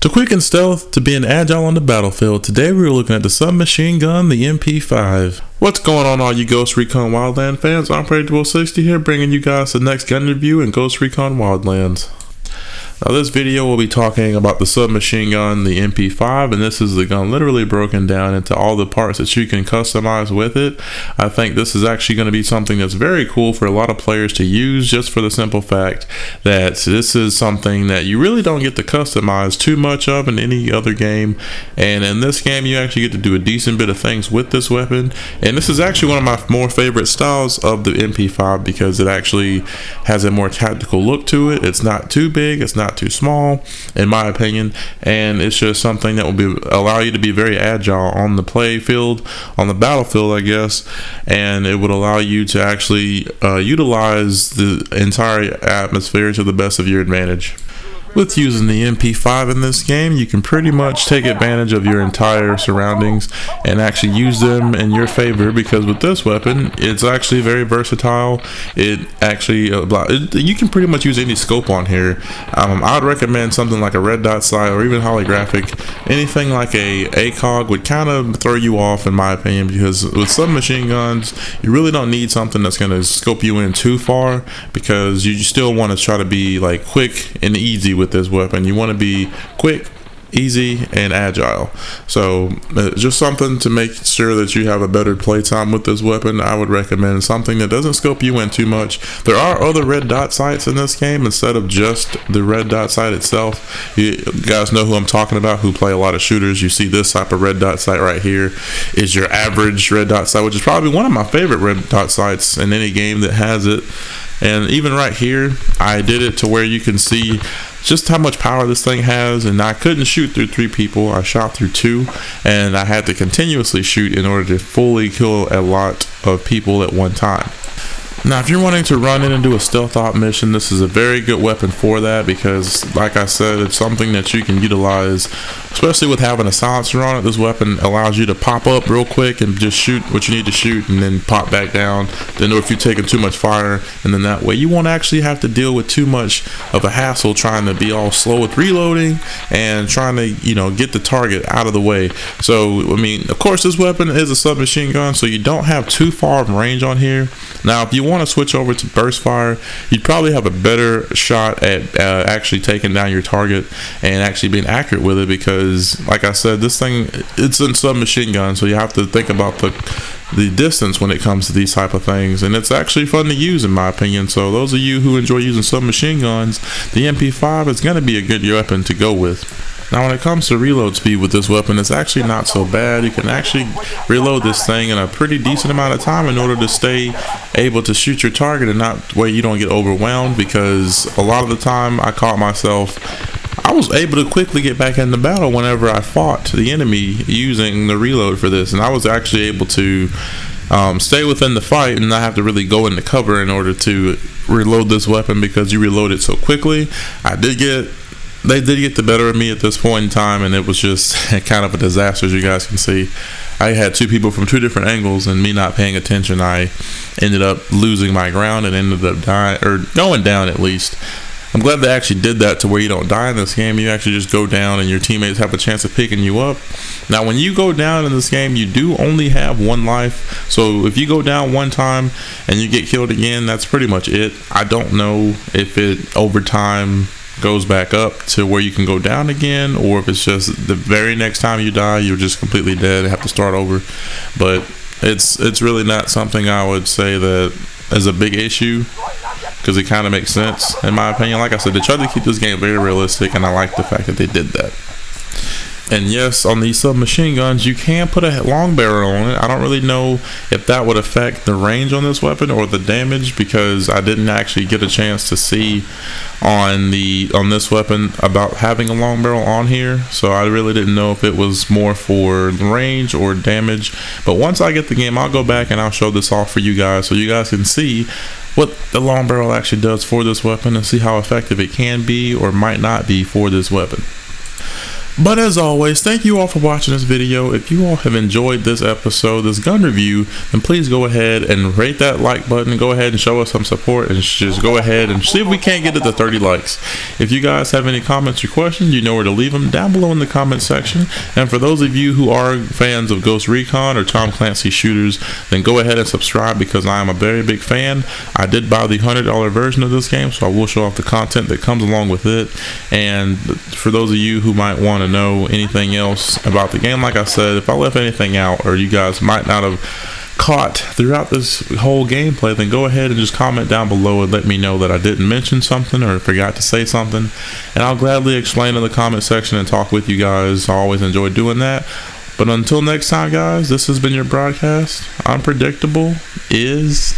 To quicken stealth, to being agile on the battlefield, today we were looking at the submachine gun, the MP5. What's going on, all you Ghost Recon Wildlands fans? I'm Predictable60 here, bringing you guys the next gun review in Ghost Recon Wildlands. Now this video will be talking about the submachine gun, the MP5, and this is the gun literally broken down into all the parts that you can customize with it. I think this is actually going to be something that's very cool for a lot of players to use, just for the simple fact that this is something that you really don't get to customize too much of in any other game, and in this game you actually get to do a decent bit of things with this weapon. And this is actually one of my more favorite styles of the MP5 because it actually has a more tactical look to it. It's not too big, it's not too small in my opinion, and it's just something that will allow you to be very agile on the play field, on the battlefield I guess, and it would allow you to actually utilize the entire atmosphere to the best of your advantage. With using the MP5 in this game, you can pretty much take advantage of your entire surroundings and actually use them in your favor, because with this weapon, it's actually very versatile. It actually, you can pretty much use any scope on here. I would recommend something like a red dot sight or even holographic. Anything like a ACOG would kind of throw you off in my opinion, because with submachine guns, you really don't need something that's going to scope you in too far, because you still want to try to be like quick and easy with this weapon. You want to be quick, easy, and agile. So just something to make sure that you have a better playtime with this weapon. I would recommend something that doesn't scope you in too much. There are other red dot sights in this game instead of just the red dot sight itself. You guys know who I'm talking about, who play a lot of shooters. You see this type of red dot sight right here is your average red dot sight, which is probably one of my favorite red dot sights in any game that has it. And even right here, I did it to where you can see just how much power this thing has, and I couldn't shoot through 3 people. I shot through 2, and I had to continuously shoot in order to fully kill a lot of people at one time. Now, if you're wanting to run in and do a stealth op mission, this is a very good weapon for that, because like I said, it's something that you can utilize, especially with having a silencer on it. This weapon allows you to pop up real quick and just shoot what you need to shoot and then pop back down. Then if you're taking too much fire, and then that way you won't actually have to deal with too much of a hassle trying to be all slow with reloading and trying to, you know, get the target out of the way. So I mean, of course this weapon is a submachine gun, so you don't have too far of range on here. Now if you want to switch over to burst fire, you'd probably have a better shot at actually taking down your target and actually being accurate with it, because like I said, this thing, it's a submachine gun, so you have to think about the distance when it comes to these type of things, and it's actually fun to use in my opinion. So those of you who enjoy using submachine guns, the MP5 is going to be a good weapon to go with. Now when it comes to reload speed with this weapon, it's actually not so bad. You can actually reload this thing in a pretty decent amount of time in order to stay able to shoot your target and not where you don't get overwhelmed, because a lot of the time I caught myself, I was able to quickly get back in the battle whenever I fought the enemy using the reload for this, and I was actually able to stay within the fight and not have to really go into cover in order to reload this weapon, because you reload it so quickly. They did get the better of me at this point in time, and it was just kind of a disaster, as you guys can see. I had 2 people from 2 different angles, and me not paying attention, I ended up losing my ground and ended up dying, or going down at least. I'm glad they actually did that to where you don't die in this game. You actually just go down and your teammates have a chance of picking you up. Now when you go down in this game, you do only have 1 life, so if you go down 1 time and you get killed again, that's pretty much it. I don't know if it over time goes back up to where you can go down again, or if it's just the very next time you die you're just completely dead and have to start over. But it's really not something I would say that is a big issue, because it kind of makes sense in my opinion. Like I said, they tried to keep this game very realistic, and I like the fact that they did that. And yes, on these submachine guns, you can put a long barrel on it. I don't really know if that would affect the range on this weapon or the damage, because I didn't actually get a chance to see on this weapon about having a long barrel on here. So I really didn't know if it was more for range or damage. But once I get the game, I'll go back and I'll show this off for you guys, so you guys can see what the long barrel actually does for this weapon and see how effective it can be or might not be for this weapon. But as always, thank you all for watching this video. If you all have enjoyed this episode, this gun review, then please go ahead and rate that like button. Go ahead and show us some support, and just go ahead and see if we can't get it to 30 likes. If you guys have any comments or questions, you know where to leave them down below in the comment section. And for those of you who are fans of Ghost Recon or Tom Clancy shooters, then go ahead and subscribe, because I am a very big fan. I did buy the $100 version of this game, so I will show off the content that comes along with it. And for those of you who might want to know anything else about the game, like I said, if I left anything out or you guys might not have caught throughout this whole gameplay, then go ahead and just comment down below and let me know that I didn't mention something or forgot to say something, and I'll gladly explain in the comment section and talk with you guys. I always enjoy doing that. But until next time, guys, this has been your broadcast. Unpredictable is